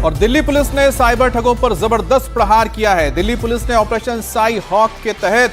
और दिल्ली पुलिस ने साइबर ठगों पर जबरदस्त प्रहार किया है। दिल्ली पुलिस ने ऑपरेशन साई हॉक के तहत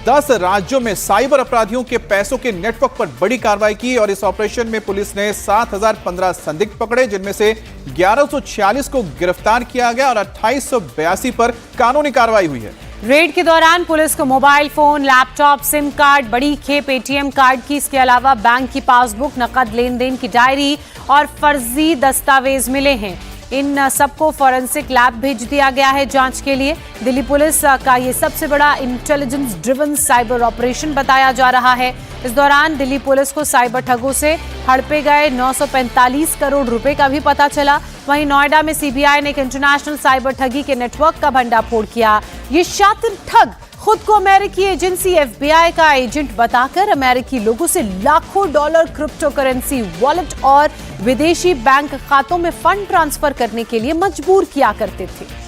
10 राज्यों में साइबर अपराधियों के पैसों के नेटवर्क पर बड़ी कार्रवाई की और इस ऑपरेशन में पुलिस ने 7015 संदिग्ध पकड़े, जिनमें से 1146 को गिरफ्तार किया गया और 2882 पर कानूनी कार्रवाई हुई है। रेड के दौरान पुलिस को mobile phone, laptop, SIM card, बड़ी खेप एटीएम कार्ड की, इसके अलावा बैंक की पासबुक, नकद लेन देन की डायरी और फर्जी दस्तावेज मिले हैं। इन सबको फॉरेंसिक लैब भेज दिया गया है जांच के लिए। दिल्ली पुलिस का ये सबसे बड़ा इंटेलिजेंस ड्रिवन साइबर ऑपरेशन बताया जा रहा है। इस दौरान दिल्ली पुलिस को साइबर ठगों से हड़पे गए 945 करोड़ रुपए का भी पता चला। वहीं नोएडा में सीबीआई ने एक इंटरनेशनल साइबर ठगी के नेटवर्क का भंडाफोड़ किया। ये शातिर ठग खुद को अमेरिकी एजेंसी एफबीआई का एजेंट बताकर अमेरिकी लोगों से लाखों डॉलर क्रिप्टो करेंसी वॉलेट और विदेशी बैंक खातों में फंड ट्रांसफर करने के लिए मजबूर किया करते थे।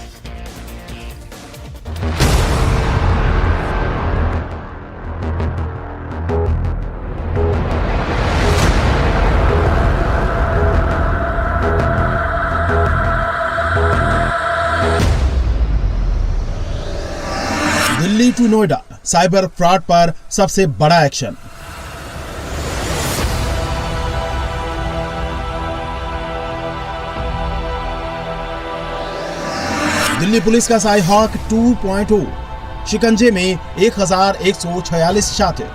Delhi to Noida, cyber fraud पर सबसे बड़ा एक्शन। दिल्ली पुलिस का साई हॉक 2.0, शिकंजे में 1146 शातिर।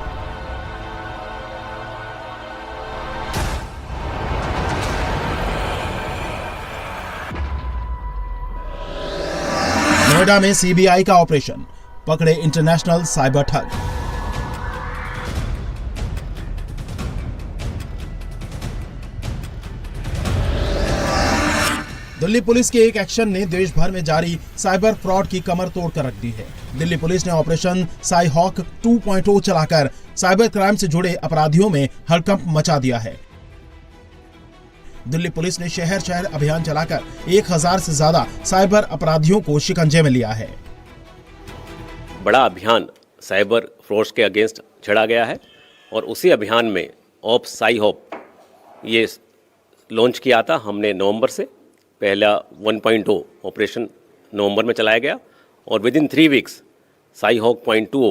नोएडा में सीबीआई का ऑपरेशन, पकड़े इंटरनेशनल साइबर ठग। दिल्ली पुलिस के एक एक्शन ने देश भर में जारी साइबर फ्रॉड की कमर तोड़ कर रख दी है। दिल्ली पुलिस ने ऑपरेशन साई हॉक 2.0 चलाकर साइबर क्राइम से जुड़े अपराधियों में हड़कंप मचा दिया है। दिल्ली पुलिस ने शहर शहर अभियान चलाकर 1000 से ज्यादा साइबर अपराधियों को शिकंजे में लिया है। बड़ा अभियान साइबर फ्रॉड्स के अगेंस्ट छेड़ा गया है और उसी अभियान में ऑप साई हॉक ये लॉन्च किया था हमने नवंबर से। पहला 1.0 ऑपरेशन नवंबर में चलाया गया और with in 3 weeks Cyhawk 0.2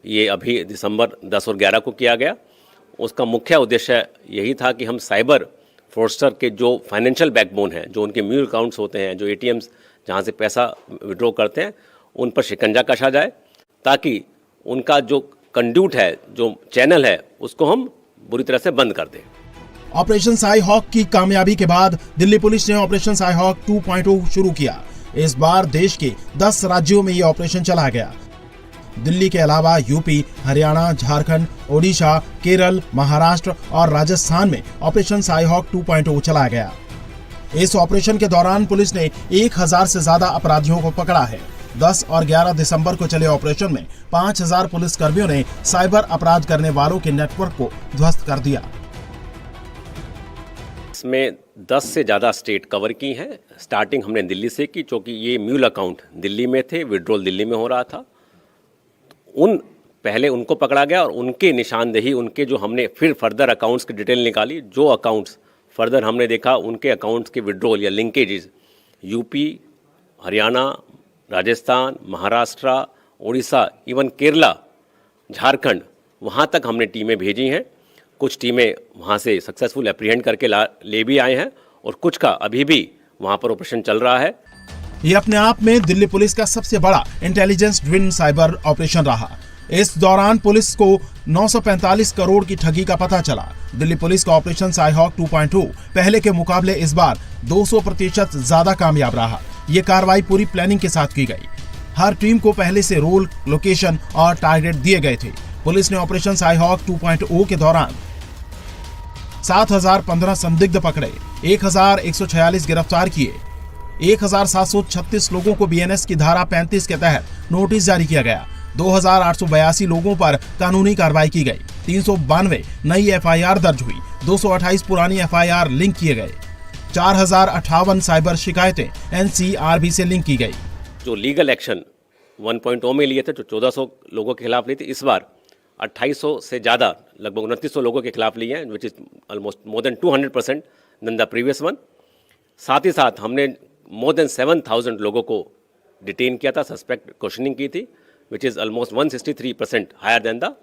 ये अभी दिसंबर 10 और 11 को किया गया। उसका मुख्य उद्देश्य यही था कि हम साइबर फ्रॉडस्टर के जो फाइनेंशियल बैकबोन है, जो उनके म्यूचुअल अकाउंट्स होते हैं, जो एटीएम्स जहाँ से पैसा विड्रॉ करते हैं, उन पर शिकंजा कसा जाए ताकि उनका जो कंड्यूट है, जो चैनल है, उसको हम बुरी तरह से बंद कर दें। ऑपरेशन साई हॉक की कामयाबी के बाद दिल्ली पुलिस ने ऑपरेशन साई हॉक 2.0 शुरू किया। इस बार देश के 10 राज्यों में यह ऑपरेशन चला गया। दिल्ली के अलावा यूपी, हरियाणा, झारखंड, ओडिशा, केरल, महाराष्ट्र और राजस्थान में ऑपरेशन साई हॉक 2.0 चलाया गया। इस ऑपरेशन के दौरान पुलिस ने 1000 से ज्यादा अपराधियों को पकड़ा है। 10 और 11 दिसंबर को चले ऑपरेशन में 5000 पुलिसकर्मियों ने साइबर अपराध करने वालों के नेटवर्क को ध्वस्त कर दिया। इसमें 10 से ज़्यादा स्टेट कवर की हैं। स्टार्टिंग हमने दिल्ली से की, क्योंकि ये म्यूल अकाउंट दिल्ली में थे, विड्रॉल दिल्ली में हो रहा था। पहले उनको पकड़ा गया और उनके निशानदेही, उनके जो हमने फिर फर्दर अकाउंट्स की डिटेल निकाली। जो अकाउंट्स फर्दर हमने देखा, उनके अकाउंट्स के विड्रॉल या linkages UP, Haryana, Rajasthan, Maharashtra, Orissa, even Kerala, Jharkhand, वहाँ तक हमने टीमें भेजी हैं। कुछ टीमें वहाँ से सक्सेसफुल एप्रीहेंड करके ले भी आए हैं और कुछ का अभी भी वहाँ पर ऑपरेशन चल रहा है। ये अपने आप में दिल्ली पुलिस का सबसे बड़ा इंटेलिजेंस ड्रिवन साइबर ऑपरेशन रहा। इस दौरान पुलिस को 945 करोड़ की ठगी का पता चला। दिल्ली पुलिस का ऑपरेशन साई हॉक 2.0 पहले के मुकाबले इस बार 200% ज्यादा कामयाब रहा। ये कार्रवाई पूरी प्लानिंग के साथ की गई। हर टीम को पहले से रोल, लोकेशन और टारगेट दिए गए थे। पुलिस ने ऑपरेशन साई हॉक 2.0 के दौरान 7015 संदिग्ध पकड़े, 1146 गिरफ्तार किए, 1736 लोगों को बीएनएस की धारा 35 के तहत नोटिस जारी किया गया। 2882 लोगों पर कानूनी कार्रवाई की गई। 392 नई एफआईआर दर्ज हुई। 228 पुरानी एफआईआर लिंक किए गए। 4058 साइबर शिकायतें एनसीआरबी से लिंक की गई। जो लीगल एक्शन 1.0 में लिए थे, जो 1400 लोगों के खिलाफ लिए थे, इस बार 2800 से ज़्यादा, लगभग 2900 लोगों के खिलाफ लिए हैं, which is almost more than 200% than the previous one. साथ ही साथ हमने मोर देन 7,000 लोगों को डिटेन किया था, सस्पेक्ट क्वेश्चनिंग की थी, which is almost 163% higher than the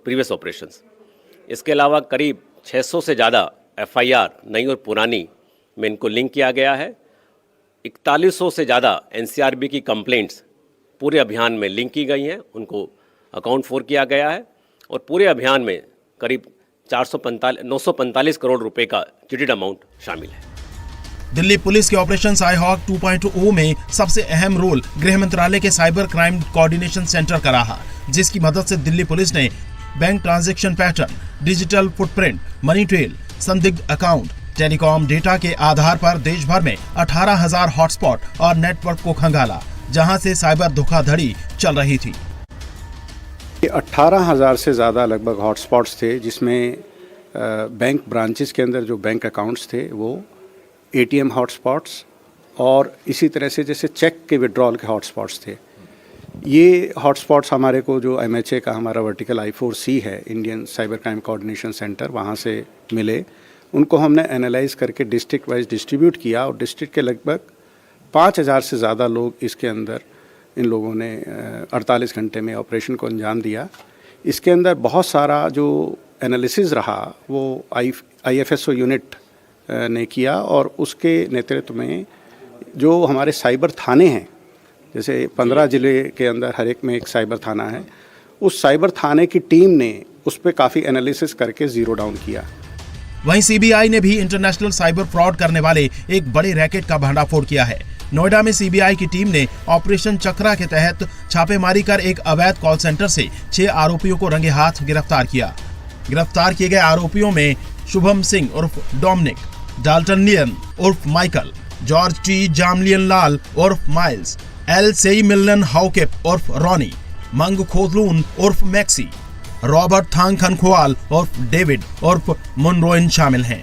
previous operations. इसके अलावा करीब 600 से ज़्यादा FIR नई और पुरानी में इनको लिंक किया गया है। 4100 से ज़्यादा NCRB की कंप्लेंट्स पूरे अभियान में लिंक की गई हैं, उनको अकाउंट फॉर किया गया है और पूरे अभियान में करीब 945 करोड़ रुपए का चिटिड अमाउंट शामिल है। दिल्ली पुलिस के ऑपरेशन साई हॉक 2.0 में सबसे अहम रोल गृह मंत्रालय के साइबर क्राइम कोऑर्डिनेशन सेंटर का रहा, जिसकी मदद से दिल्ली पुलिस ने bank transaction pattern, digital footprint, money trail, संदिग्ध अकाउंट, टेलीकॉम डेटा के आधार पर देश भर में 18,000 हॉटस्पॉट और नेटवर्क को खंगाला, जहां से साइबर धोखाधड़ी चल रही थी। 18,000 से ज़्यादा लगभग हॉटस्पॉट्स थे, जिसमें बैंक ब्रांचेस के अंदर जो बैंक अकाउंट्स थे वो ATM हॉटस्पॉट्स और इसी तरह से जैसे चेक के विड्रॉल के हॉटस्पॉट्स थे। ये हॉटस्पॉट्स हमारे को जो MHA का हमारा वर्टिकल I4C है, Indian cyber crime coordination centre, वहाँ से मिले। उनको हमने एनालाइज करके डिस्ट्रिक्ट वाइज डिस्ट्रीब्यूट किया और डिस्ट्रिक्ट के लगभग 5,000 से ज़्यादा लोग इसके अंदर, इन लोगों ने 48 घंटे में ऑपरेशन को अंजाम दिया। इसके अंदर बहुत सारा जो एनालिसिस रहा वो IFSO यूनिट ने किया और उसके नेतृत्व में जो हमारे साइबर थाने हैं, जैसे 15 ज़िले के अंदर हर एक में एक साइबर थाना है, उस साइबर थाने की टीम ने उस पर काफ़ी एनालिसिस करके ज़ीरो डाउन किया। वहीं CBI ने भी इंटरनेशनल साइबर फ्रॉड करने वाले एक बड़े रैकेट का भंडाफोड़ किया है। नोएडा में CBI की टीम ने ऑपरेशन चक्रा के तहत छापेमारी कर एक अवैध कॉल सेंटर से 6 आरोपियों को रंगे हाथ गिरफ्तार किया। गिरफ्तार किए गए आरोपियों में शुभम सिंह उर्फ डोमिनिक, डाल्टन लियन उर्फ माइकल, जॉर्ज टी जामलियन लाल उर्फ माइल्स, एल सेई मिलन हाउकेप उर्फ रॉनी, मंग खोदलून उर्फ मैक्सी, रॉबर्ट थांग खनख्वाल उर्फ डेविड उर्फ मुनरोइन शामिल हैं।